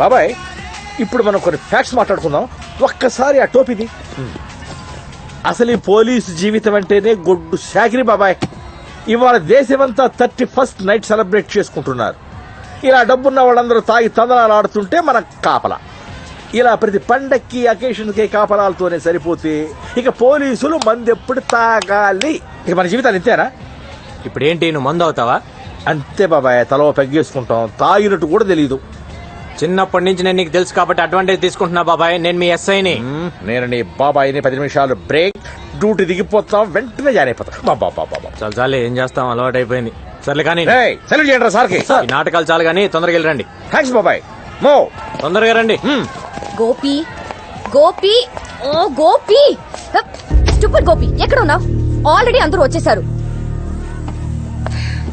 బాబాయ్ ఇప్పుడు మనం కొన్ని ఫ్యాక్ట్స్ మాట్లాడుకుందాం. ఒక్కసారి ఆ టోపీది. అసలు ఈ పోలీసు జీవితం అంటేనే గొడ్డు శాకిరి బాబాయ్. ఇవాళ దేశమంతా 31st నైట్ సెలబ్రేట్ చేసుకుంటున్నారు. ఇలా డబ్బున్న వాళ్ళందరూ తాగి తందనాలు ఆడుతుంటే మన కాపలా. ఇలా ప్రతి పండక్కి అకేషన్కి కాపలాలతోనే సరిపోతే ఇక పోలీసులు మందెప్పుడు తాగాలి? ఇక మన జీవితాలు ఇంతేనా? ఇప్పుడేంటి నువ్వు మందు అవుతావా? అంతే బాబాయ్, తలో పెగ్గేసుకుంటాం. తాగినట్టు కూడా తెలీదు. చిన్నప్పటి నుంచి నేను నీకు తెలుసు కాబట్టి అడ్వాంటేజ్ తీసుకుంటున్నా బాబాయ్. నేను మీ ఎస్ఐని. నేను నీ బాబాయిని 10 నిమిషాలు బ్రేక్, డ్యూటీ దిగిపోతాం, వెంటనే జాయిన్ అయిపోతాం. బాబా చాలు చాలే, ఏం చేస్తాం, అలవాటు అయిపోయింది. సర్లే కానీ సెలవు చేయండి సార్కి. ఈ నాటకాలు చాలు కానీ తొందరగా వెళ్ళి రండి. థ్యాంక్స్ బాబాయ్. మో తొందరగా రండి. గోపి గోపి ఓ గోపి, స్టూపిడ్ గోపి, ఎక్కడ ఉన్నావు? ఆల్రెడీ అందరూ వచ్చేసారు.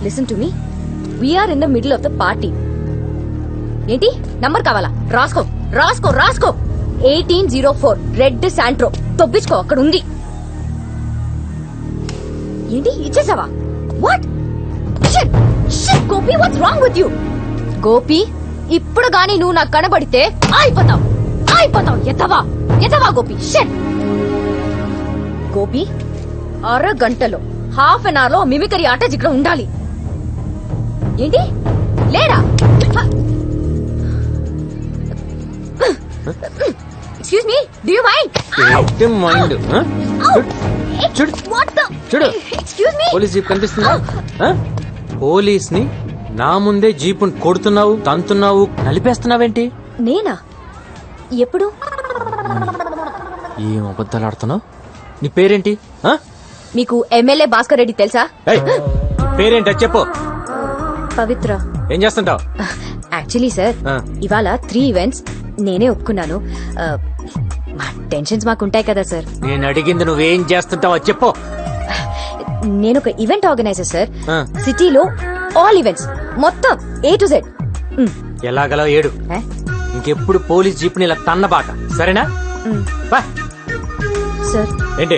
Listen to me, we're in the middle of the party. ఏంటి నంబర్ కావాలా? రాసుకో రాసుకో రాసుకో. 1804 రెడ్ శాంట్రో. తొబ్బించుకో, అక్కడ ఉంది. ఏంటి ఇచ్చేసావా? What shit shit Gopi, what's wrong with you? Gopi, ఇప్పుడు గానీ నువ్వు నాకు కనబడితే అయిపోతావు అయిపోతావు. ఎత్తవా ఎత్తవా గోపి. షిట్ గోపి, అరగంటలో హాఫ్ అన్ అవర్ లో మిమికరీ ఆర్టిస్ట్ ఇక్కడ ఉండాలి. ఏంటి లేడా? Excuse me, do you mind? Mind చూడు, ఎక్స్క్యూజ్ మీ, పోలీస్ జీప్ కనిపిస్తుందా? పోలీస్ ని నా ముందే జీపుని కొడుతున్నావు, తంతున్నావు, నలిపేస్తున్నావేంటి? నేనా? ఎప్పుడు? ఏం అబద్ధాలు ఆడుతున్నావు? నీ పేరేంటి? మీకు ఎమ్మెల్యే భాస్కర్ రెడ్డి తెలుసా? పేరేంటి చెప్పు. పవిత్ర. ఏం చేస్తుంటావు? యాక్చువల్లీ సార్, ఇవాళ 3 ఈవెంట్స్ నేనే ఒప్పుకున్నాను. మా టెన్షన్స్ మాకుంటాయి కదా సార్. నేను అడిగింది నువ్వేం చేస్తుంటావో చెప్పు. నేను ఒక ఈవెంట్ ఆర్గనైజర్ సార్. సిటీలో ఆల్ ఈవెంట్స్ మొత్తం A to Z. ఎలాగలా ఏడు. ఇంకెప్పుడు పోలీస్ జీప్ని ఇలా తన్నబాక, సరేనా? సార్ ఏంటి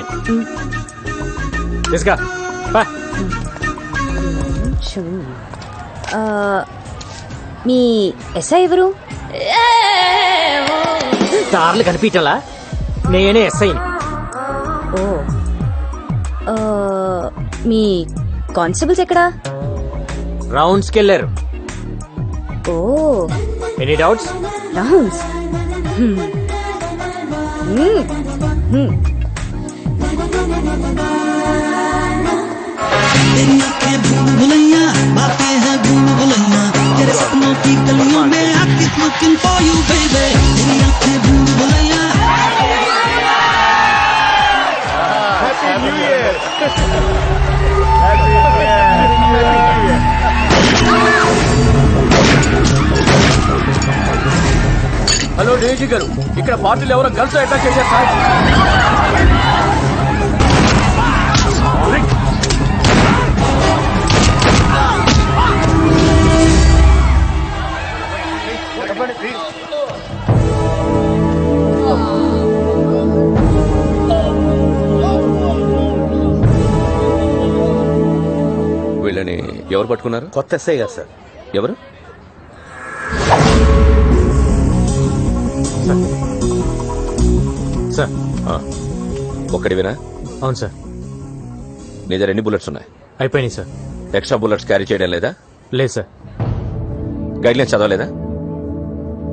తీసుకా. మీ ఎస్ఐ ఎవరు? కార్లు కనిపించాలా? నేనే ఎస్ఐని. ఓ, మీ కానిస్టేబుల్స్ ఎక్కడా? రౌండ్స్ కి వెళ్ళారు. ఓ, ఎనీ డౌట్స్? రౌండ్స్. तेरी आंखें भूल भुलैया, बातें हैं भूल भुलैया, तेरे सपनों की गलियों में I keep looking for you baby. तेरी आंखें भूल Bhulaiyaa. Happy New Year. Hello డేజీ గారు, ఇక్కడ పార్టీలు ఎవరో గర్ల్స్ అటాక్ చేశారు సార్. వీళ్ళని ఎవరు పట్టుకున్నారు? కొత్త ఎస్ఐ గారు సార్. ఎవరు? సార్ ఒక్కడివేనా? అవును సార్. నీ దగ్గర ఎన్ని బుల్లెట్స్ ఉన్నాయి? అయిపోయినాయి సార్. ఎక్స్ట్రా బుల్లెట్స్ క్యారీ చేయడం లేదా? లేదు సార్. గైడ్లైన్స్ చదవలేదా?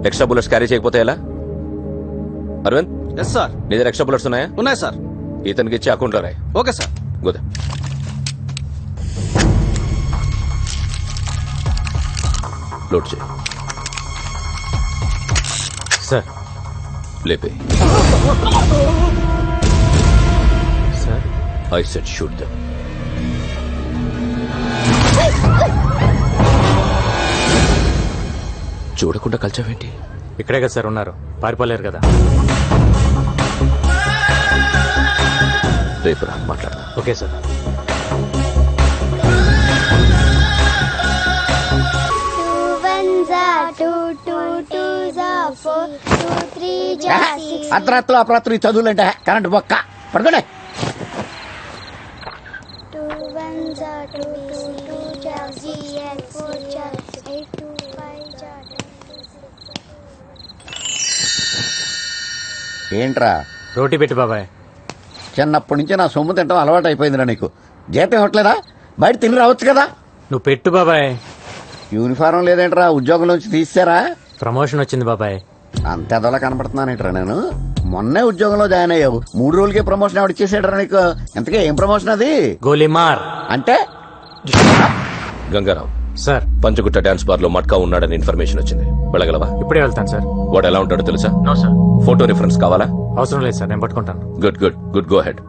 ఎక్స్ట్రా బుల్లెట్స్ క్యారీ చేయకపోతే ఎలా? అరవింద్. Yes sir. నీ దగ్గర ఎక్స్ట్రా బుల్లెట్స్ ఉన్నాయా? ఉన్నాయి సార్. ఇతనికి ఇచ్చి అకౌంట్లో రాయి. Okay sir. గోదా లోడ్ చేయి. సార్ లేపే. Sir I said shoot them. చూడకుండా కలిచావేంటి? ఇక్కడే కదా సార్ ఉన్నారు, పారిపోలేరు కదా. రేపు రా మాట్లాడదాం. Okay sir. అర్ధరాత్రులు అపరాత్రులు చదువులంటే కరెంట్ బొక్క పడుకోండి. ఏంట్రా రోటీ పెట్టు బాబాయ్. చిన్నప్పటి నుంచి నా సొమ్ము తింటాం అలవాటు అయిపోయిందిరా నీకు. జీతం ఇవ్వట్లేదా? బయట తిని రావచ్చు కదా. నువ్వు పెట్టు బాబాయ్. యూనిఫారం లేదేంట్రా? ఉద్యోగంలోంచి తీసారా? ప్రమోషన్ వచ్చింది బాబాయ్. అంత ఎదలా కనపడుతున్నానేట్రా నేను? మొన్నే ఉద్యోగంలో జాయిన్ అయ్యావు, 3 రోజులకే ప్రమోషన్ ఎవడు ఇచ్చేసాడరా నీకు? ఎంతకే ఏం ప్రమోషన్ అది? గోలీమార్. అంటే Gangaram, sir Panjagutta dance bar లో మట్కా ఉన్నాడని ఇన్ఫర్మేషన్ వచ్చింది. వెళ్ళగలవా? ఇప్పుడే వెళ్తాను సార్. వాడు ఎలా ఉంటాడో తెలుసా? No sir. ఫోటో రిఫరెన్స్ కావాలా? అవసరం లేదు సార్, నేను పట్టుకుంటాను. Good good good, go head.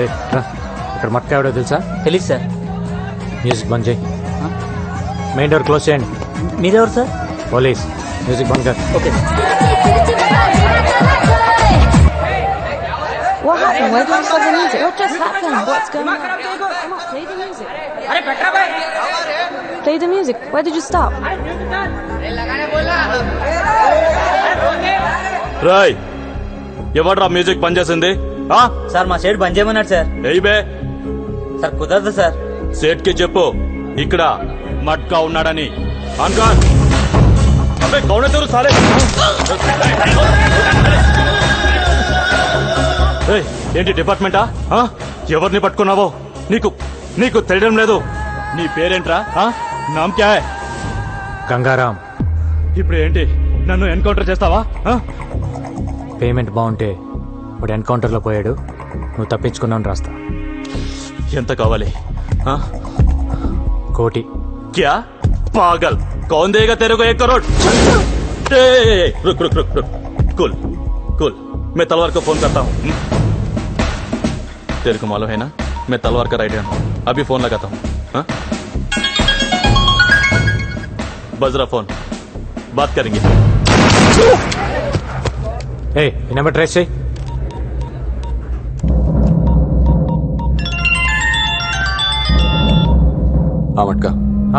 ఏయ్, రా. ఇక్కడ మట్కా ఎవడో తెలుసా? తెలీదు సార్. మ్యూజిక్ బంద్ చేయి. మెయిన్ డోర్ క్లోజ్ చేయండి. మీరెవరు సార్? పోలీస్. మ్యూజిక్ బంద్ కర్. Okay. What happened? Where did you stop the music? What just happened? What's going on? Come on, play the music. Play the music. Why did you stop? Rai, ఎవడ్రా music పనిచేసింది? Sir మా shade బంద్ చేయమన్నాడు sir. ఏయ్ బే, sir కుదరదు sir. సేట్ కి చెప్పు ఇక్కడ మట్కా ఉన్నాడని. అన్కాన్ అబ్బే కౌనే తెరు సాలే. ఏయ్, ఏంటి డిపార్ట్మెంటా? ఎవరిని పట్టుకున్నావో నీకు నీకు తెలియడం లేదు. నీ పేరేంట్రా? నామ్ క్యా హై? గంగారాం. ఇప్పుడు ఏంటి, నన్ను ఎన్కౌంటర్ చేస్తావా? పేమెంట్ బాగుంటే వాడు ఎన్కౌంటర్ లో పోయాడు, నువ్వు తప్పించుకున్నావు రాస్తా. ఎంత కావాలి? కోటి. क्या पागल, कौन देगा तेरे को 1 करोड़? रुक रुक रुक रुक, कूल कूल, मैं तलवार को फोन करता हूँ. तेरे को मालूम है ना, मैं तलवार का राइट हैंड हूँ. अभी फोन लगाता हूँ. बज रहा फोन, बात करेंगे. ఏ ఈ నెంబర్ ట్రేస్ చేయి. మట్కా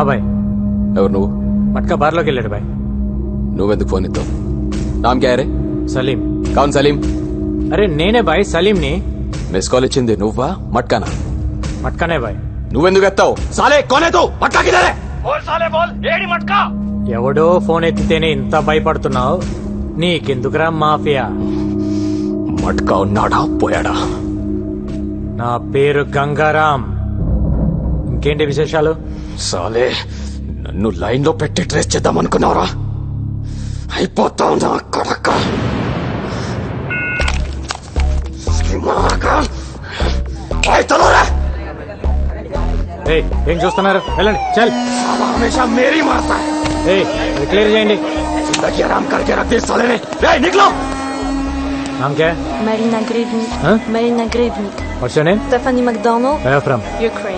బాయ్. ఎవరు నువ్వు? మట్కా బార్లోకి వెళ్ళాడు బాయ్. నువ్వెందుకు ఫోన్ ఇస్తావు? నామ్ క్యా రే? సలీం. కౌన్ సలీం? అరే నేనే బాయ్, సలీంని. మిస్ కాల్ ఇచ్చింది నువ్వా మట్కానా? మట్కానే బాయ్. నువ్వెందుకు ఎత్తావు? సాలే కోనే తూ? మట్కా కిధర్ హై? ఎవడో ఫోన్ ఎత్తితేనే ఇంత భయపడుతున్నావు, నీకెందుకురా మాఫియా? మట్కా ఉన్నాడా పోయాడా? నా పేరు గంగారాం. ఇంకేంటి విశేషాలు? సాలే నన్ను లైన్ లో పెట్టి ట్రేస్ చేద్దాం అనుకున్నావురా? అయిపోతావు నా కొడక. ఏయ్, ఏం చూస్తున్నారు? వెళ్ళండి చల్. హమేషా మేరీ మారతా హై. ఏయ్, అది క్లియర్ చేయండి. जिंदगी आराम करके रख दी साले ने. निकलो. नाम क्या है? Marina Grivnik. Huh? Marina Grivnik. What's your name? Stephanie McDonald. Where are you from? Ukraine.